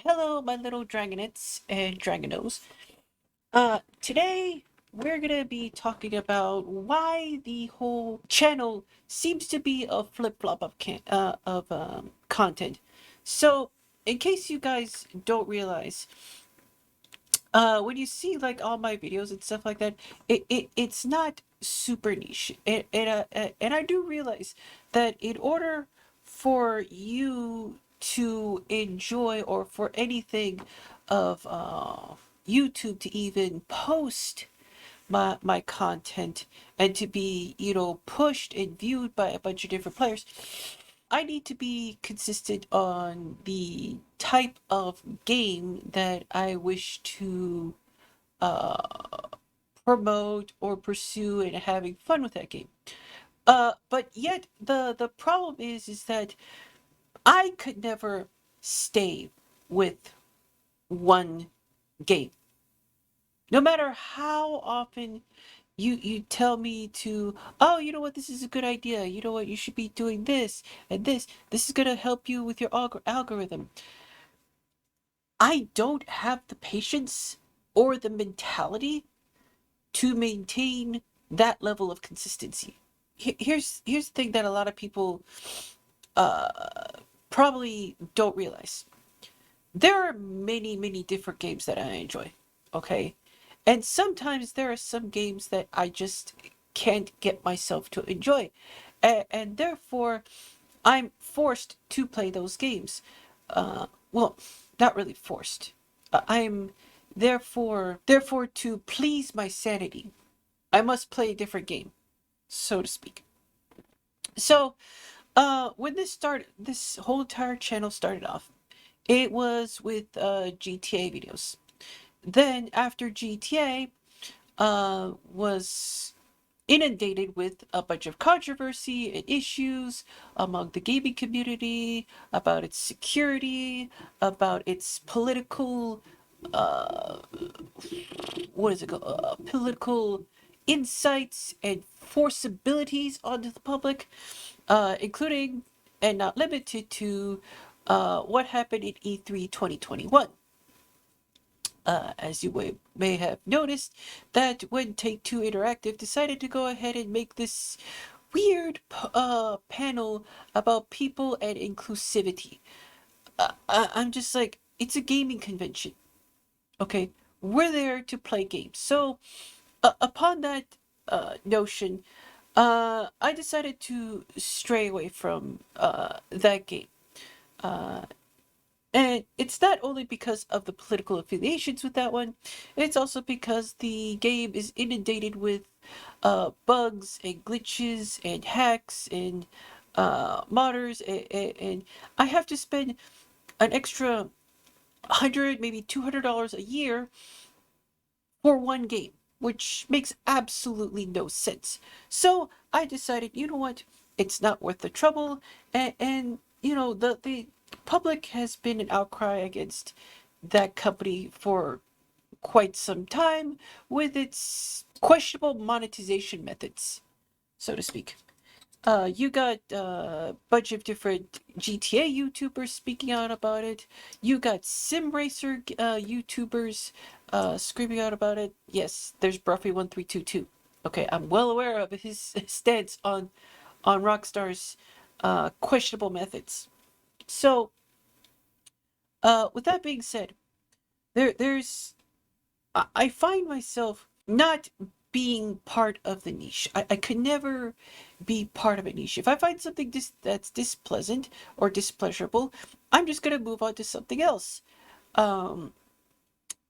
Hello, my little dragonettes and dragonos. Today we're gonna be talking about why the whole channel seems to be a flip-flop of content. So, in case you guys don't realize, when you see like all my videos and stuff like that, it's not super niche. And I do realize that in order for you to enjoy or for anything of YouTube to even post my content and to be, pushed and viewed by a bunch of different players, I need to be consistent on the type of game that I wish to promote or pursue and having fun with that game. But yet the problem is that I could never stay with one game. No matter how often you tell me to, oh, you know what, this is a good idea. You know what, you should be doing this and this. This is gonna help you with your algorithm. I don't have the patience or the mentality to maintain that level of consistency. Here's the thing that a lot of people uh, probably don't realize. There are many different games that I enjoy, okay? And sometimes there are some games that I just can't get myself to enjoy. And therefore, I'm forced to play those games. Well, not really forced. I'm therefore to please my sanity, I must play a different game, so to speak. So, when this whole entire channel started off, it was with GTA videos. Then after GTA was inundated with a bunch of controversy and issues among the gaming community about its security, about its political uh what is it called? Political insights and forcibilities onto the public, including and not limited to what happened in E3 2021. As you may have noticed, that when Take Two Interactive decided to go ahead and make this weird panel about people and inclusivity, I'm just like, it's a gaming convention, okay? We're there to play games. So, upon that notion, I decided to stray away from that game. Uh, And it's not only because of the political affiliations with that one, it's also because the game is inundated with bugs and glitches and hacks and modders, and I have to spend an extra 100, maybe $200 a year for one game, which makes absolutely no sense. So I decided, you know what, it's not worth the trouble, and the public has been an outcry against that company for quite some time with its questionable monetization methods, so to speak. You got a bunch of different GTA YouTubers speaking out about it. You got sim racer YouTubers screaming out about it. Yes, there's Bruffy1322. Okay, I'm well aware of his stance on Rockstar's questionable methods. So, with that being said, there's I find myself not being part of the niche. I could never be part of a niche. If I find something that's displeasant or displeasurable, I'm just gonna move on to something else. Um,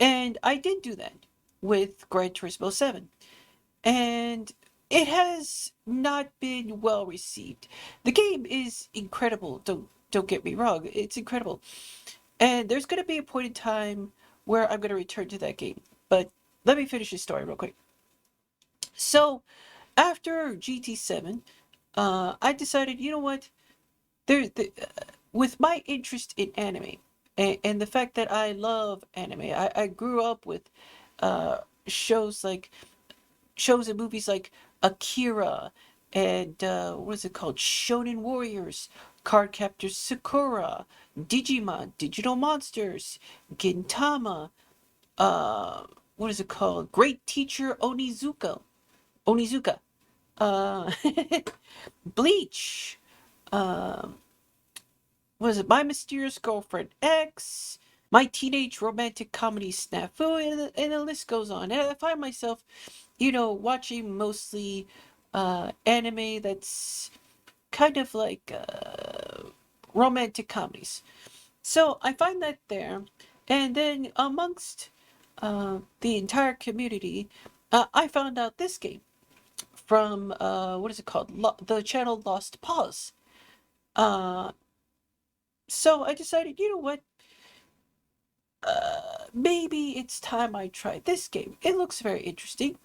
and I did do that with Gran Turismo 7. And it has not been well received. The game is incredible, don't get me wrong, it's incredible. And there's gonna be a point in time where I'm gonna return to that game. But let me finish this story real quick. So after GT7, I decided, you know what? With my interest in anime and the fact that I love anime, I grew up with uh, shows like shows and movies like Akira and what is it called? Shonen Warriors, Cardcaptor Sakura, Digimon, Digital Monsters, Gintama, uh, what is it called? Great Teacher Onizuka, uh, Bleach, um, was it My Mysterious Girlfriend X, My Teenage Romantic Comedy Snafu, and the list goes on. And I find myself, watching mostly anime that's kind of like romantic comedies. So I find that there. And then amongst the entire community, I found out this game from, what is it called? The channel Lost Pause. Uh, so I decided, you know what? Maybe it's time I try this game. It looks very interesting.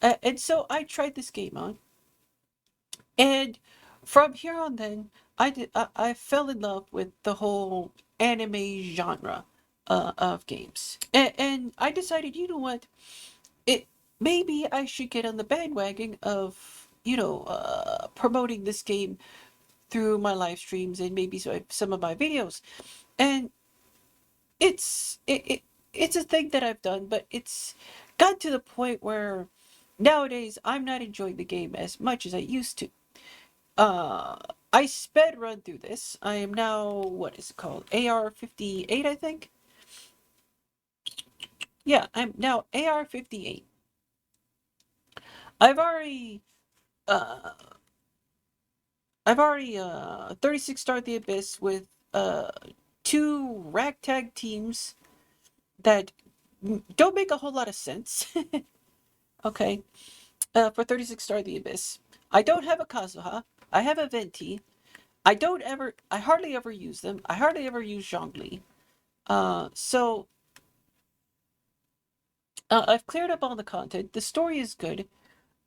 And so I tried this game on. And from here on then, I fell in love with the whole anime genre of games. And I decided, you know what? It maybe I should get on the bandwagon of, promoting this game through my live streams and maybe some of my videos. And it's it, it it's a thing that I've done, but it's got to the point where nowadays I'm not enjoying the game as much as I used to. Uh, I sped run through this. I am now, what is it called? AR 58, I think. Yeah, I'm now AR 58. I've already uh 36 starred the abyss with uh two ragtag teams that don't make a whole lot of sense. Okay. For 36 Star the Abyss. I don't have a Kazuha. I have a Venti. I hardly ever use them. I hardly ever use Zhongli. So I've cleared up all the content. The story is good.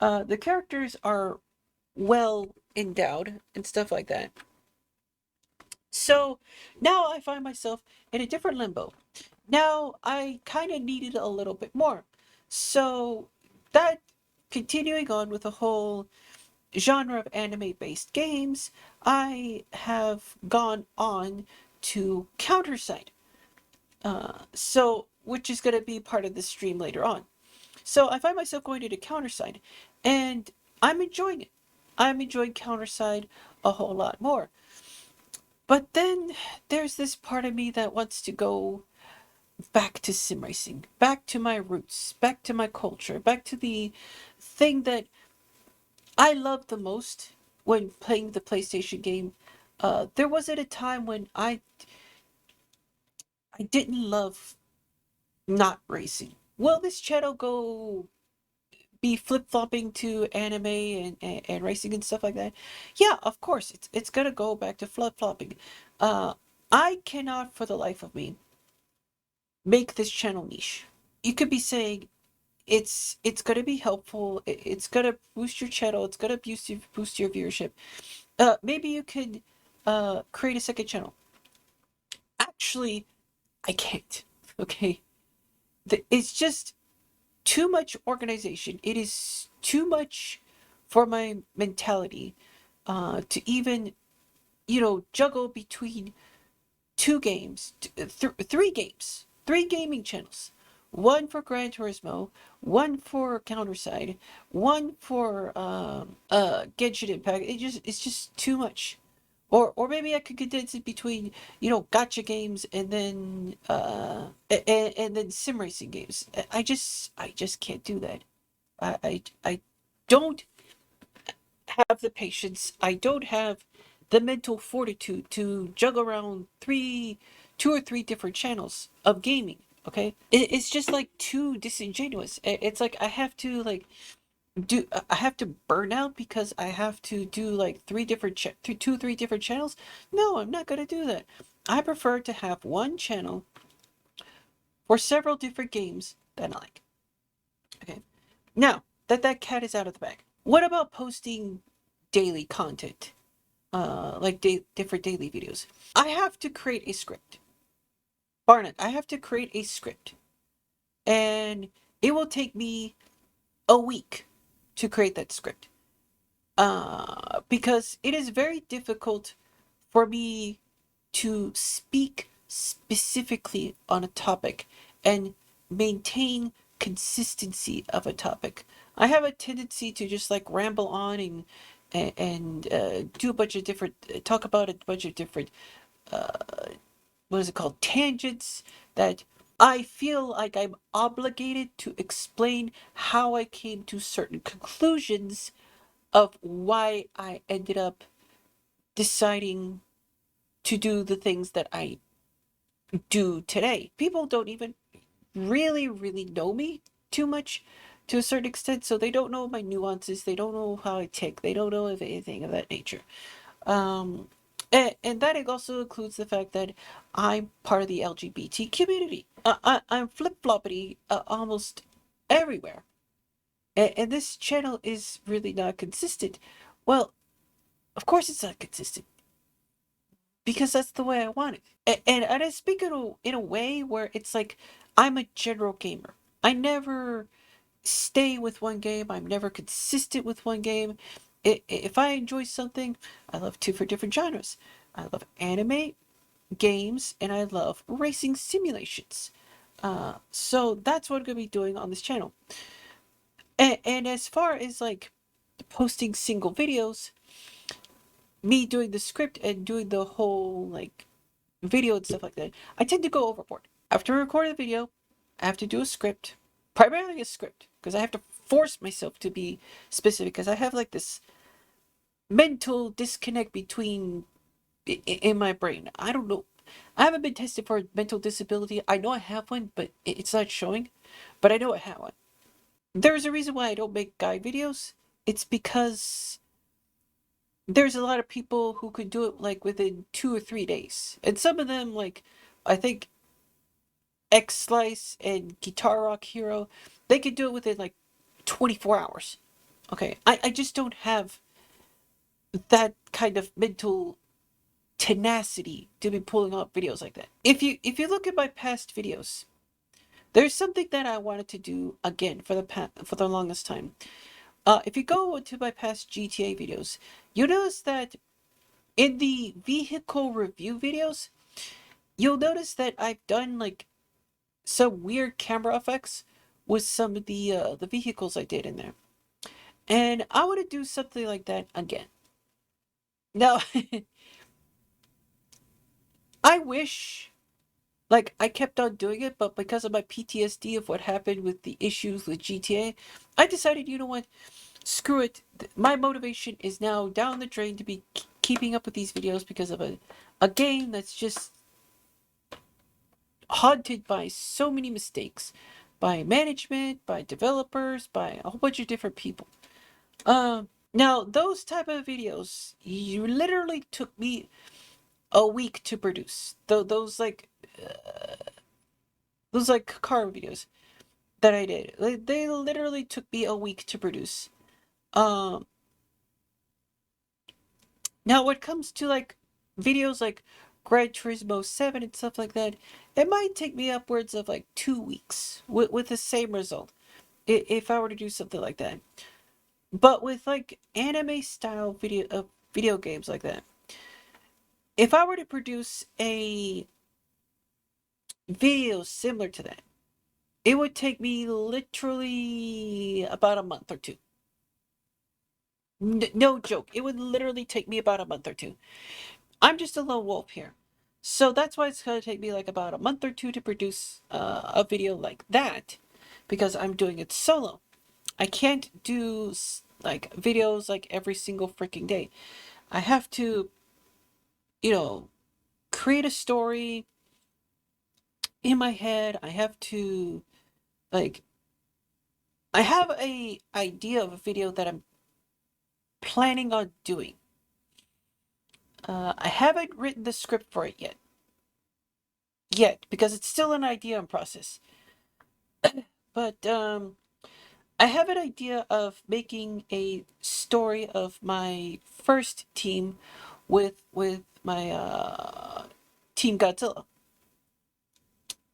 The characters are well endowed and stuff like that. So now I find myself in a different limbo. Now I kind of needed a little bit more. So that continuing on with the whole genre of anime based games, I have gone on to Counterside. Which is going to be part of the stream later on. So I find myself going into Counterside, and I'm enjoying it. I'm enjoying Counterside a whole lot more. But then there's this part of me that wants to go back to sim racing, back to my roots, back to my culture, back to the thing that I loved the most when playing the PlayStation game. There was at a time when I didn't love not racing. Will this channel go be flip flopping to anime and racing and stuff like that? Yeah, of course. It's gonna go back to flip flopping. Uh, I cannot for the life of me make this channel niche. You could be saying it's gonna be helpful. It's gonna boost your channel. It's gonna boost your viewership. Maybe you could create a second channel. Actually, I can't. Okay, it's just too much organization. It is too much for my mentality to even juggle between two games, three games, three gaming channels. One for Gran Turismo, one for Counterside, one for Genshin Impact. It's just too much. Or maybe I could condense it between, gotcha games and then and then sim racing games. I just can't do that. I don't have the patience. I don't have the mental fortitude to juggle around two or three different channels of gaming. Okay, it's just like too disingenuous. It's like I have to I have to burn out because I have to do like three different channels. No, I'm not gonna do that. I prefer to have one channel for several different games that I like. Okay, now that cat is out of the bag, what about posting daily content? Like different daily videos. I have to create a script. Barnett, I have to create a script. And it will take me a week to create that script. Because it is very difficult for me to speak specifically on a topic and maintain consistency of a topic. I have a tendency to just like ramble on and do a bunch of different talk about a bunch of different what is it called, tangents, that I feel like I'm obligated to explain how I came to certain conclusions of why I ended up deciding to do the things that I do today. People don't even really know me too much to a certain extent, so they don't know my nuances, they don't know how I tick, they don't know of anything of that nature. Um, and that also includes the fact that I'm part of the LGBT community. I'm flip-floppity almost everywhere. And this channel is really not consistent. Well, of course it's not consistent because that's the way I want it. And I speak in a way where it's like I'm a general gamer. I never stay with one game. I'm never consistent with one game. If I enjoy something, I love two for different genres. I love anime, games, and I love racing simulations. So that's what I'm going to be doing on this channel. And as far as like posting single videos, me doing the script and doing the whole like video and stuff like that, I tend to go overboard. After recording the video, I have to do a script, primarily a script, because I have to force myself to be specific, because I have like this mental disconnect between in my brain. I don't know. I haven't been tested for a mental disability. I know I have one, but it's not showing. But I know I have one. There's a reason why I don't make guide videos. It's because there's a lot of people who could do it like within 2 or 3 days. And some of them, like, I think X Slice and Guitar Rock Hero, they could do it within like 24 hours. Okay, I just don't have that kind of mental tenacity to be pulling out videos like that. If you look at my past videos, there's something that I wanted to do again for the longest time. If you go to my past GTA videos, you notice that in the vehicle review videos, you'll notice that I've done like some weird camera effects with some of the vehicles I did in there. And I want to do something like that again. Now, I wish like I kept on doing it, but because of my PTSD of what happened with the issues with GTA, I decided, you know what? Screw it. My motivation is now down the drain to be keeping up with these videos because of a game that's just haunted by so many mistakes, by management, by developers, by a whole bunch of different people. Now those type of videos, you literally took me a week to produce. Those like car videos that I did, they literally took me a week to produce. Um, Now when it comes to like videos like Gran Turismo 7 and stuff like that, it might take me upwards of like 2 weeks with the same result if I were to do something like that. But with like anime style video games like that, if I were to produce a video similar to that, it would take me literally about a month or two. No joke. It would literally take me about a month or two. I'm just a lone wolf here. So that's why it's going to take me like about a month or two to produce a video like that, because I'm doing it solo. I can't do like videos like every single freaking day. I have to, you know, create a story in my head. I have to like I have a idea of a video that I'm planning on doing. I haven't written the script for it yet because it's still an idea in process. But I have an idea of making a story of my first team with my Team Godzilla.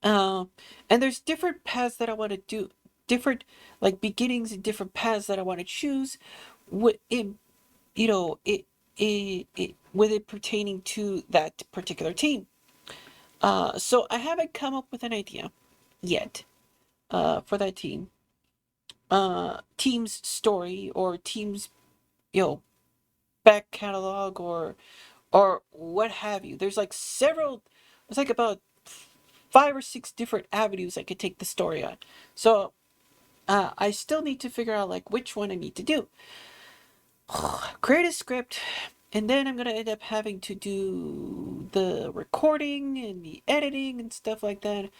Um, and there's different paths that I want to do, different like beginnings and different paths that I want to choose. What it, you know, it with it pertaining to that particular team. So I haven't come up with an idea yet for that team's story or team's, you know, back catalog or what have you. There's like several. There's like about 5 or 6 different avenues I could take the story on. So I still need to figure out like which one I need to do. Create a script, and then I'm gonna end up having to do the recording and the editing and stuff like that,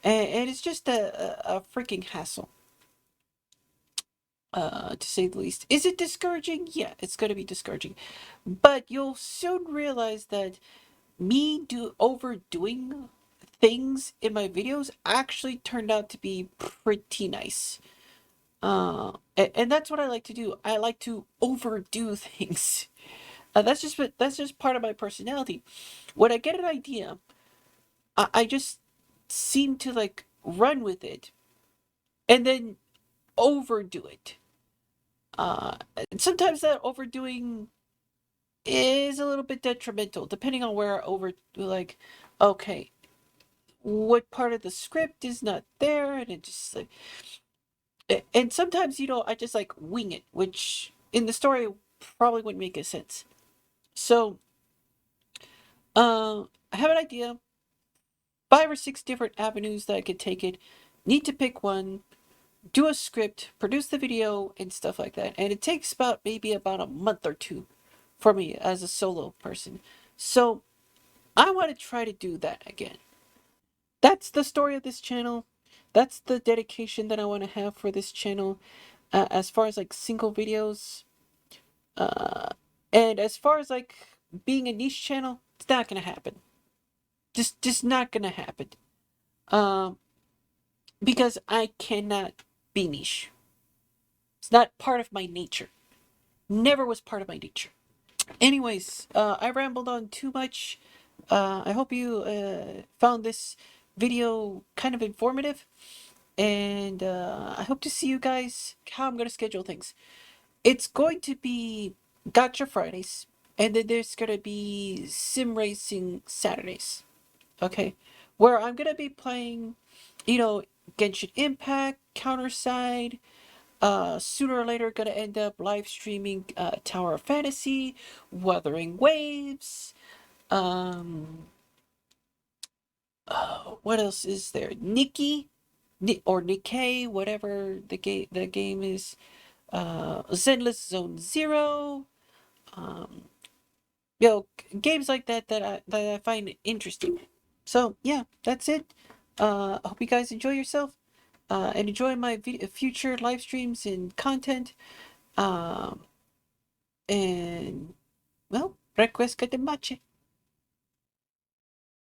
and it's just a freaking hassle, to say the least. Is it discouraging? Yeah, it's gonna be discouraging, but you'll soon realize that me overdoing things in my videos actually turned out to be pretty nice. And that's what I like to do. I like to overdo things. That's just part of my personality. When I get an idea, I just seem to like run with it and then overdo it. And sometimes that overdoing is a little bit detrimental, depending on where like, okay, what part of the script is not there, and it just like, and sometimes I just like wing it, which in the story probably wouldn't make a sense. So, I have an idea, 5 or 6 different avenues that I could take it. Need to pick one, do a script, produce the video, and stuff like that. And it takes maybe about a month or two for me as a solo person. So I want to try to do that again. That's the story of this channel. That's the dedication that I want to have for this channel. As far as like single videos, uh, and as far as like being a niche channel, it's not gonna happen. Just not gonna happen. Um, because I cannot be niche. It's not part of my nature. Never was part of my nature. Anyways, I rambled on too much. I hope you found this video kind of informative. And I hope to see you guys. How I'm going to schedule things. It's going to be Gotcha Fridays. And then there's going to be Sim Racing Saturdays. Okay? Where I'm going to be playing, Genshin Impact, Counterside, sooner or later gonna end up live streaming Tower of Fantasy, Wuthering Waves, um what else is there? Or Nikkei, whatever the game is, Zenless Zone Zero, um games like that I find interesting. So yeah, that's it. I hope you guys enjoy yourself, and enjoy my future live streams and content. Um, and, well, request que te mache.